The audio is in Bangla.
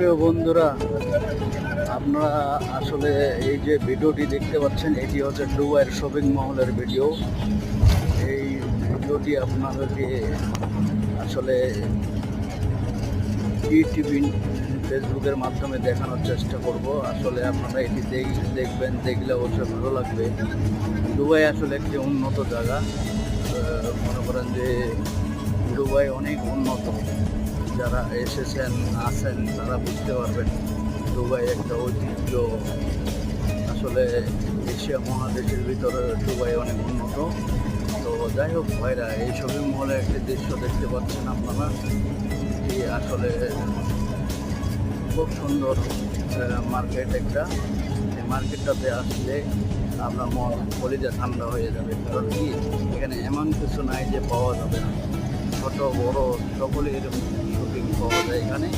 প্রিয় বন্ধুরা, আপনারা আসলে এই যে ভিডিওটি দেখতে পাচ্ছেন, এটি হচ্ছে দুবাইয়ের শপিং মহলের ভিডিও। এই ভিডিওটি আপনাদেরকে আসলে ইউটিউব ফেসবুকের মাধ্যমে দেখানোর চেষ্টা করব। আসলে আপনারা এটি দেখবেন, দেখলে অবশ্যই ভালো লাগবে। দুবাই আসলে একটি উন্নত জায়গা। মনে করেন যে দুবাই অনেক উন্নত। যারা এসেছেন আছেন তারা বুঝতে পারবেন দুবাই একটা ঐতিহ্য। আসলে এশিয়া মহাদেশের ভিতরে দুবাই অনেক উন্নত। তো যাই হোক ভাইরা, এই শপিং মহলে একটি দৃশ্য দেখতে পাচ্ছেন আপনারা। এটি আসলে খুব সুন্দর মার্কেট একটা। এই মার্কেটটাতে আসলে আপনার মন কলিজা ঠান্ডা হয়ে যাবে। কারণ কি, এখানে এমন কিছু নাই যে পাওয়া যাবে না। ছোট বড় সকলের শপিং পাওয়া যায় এখানে।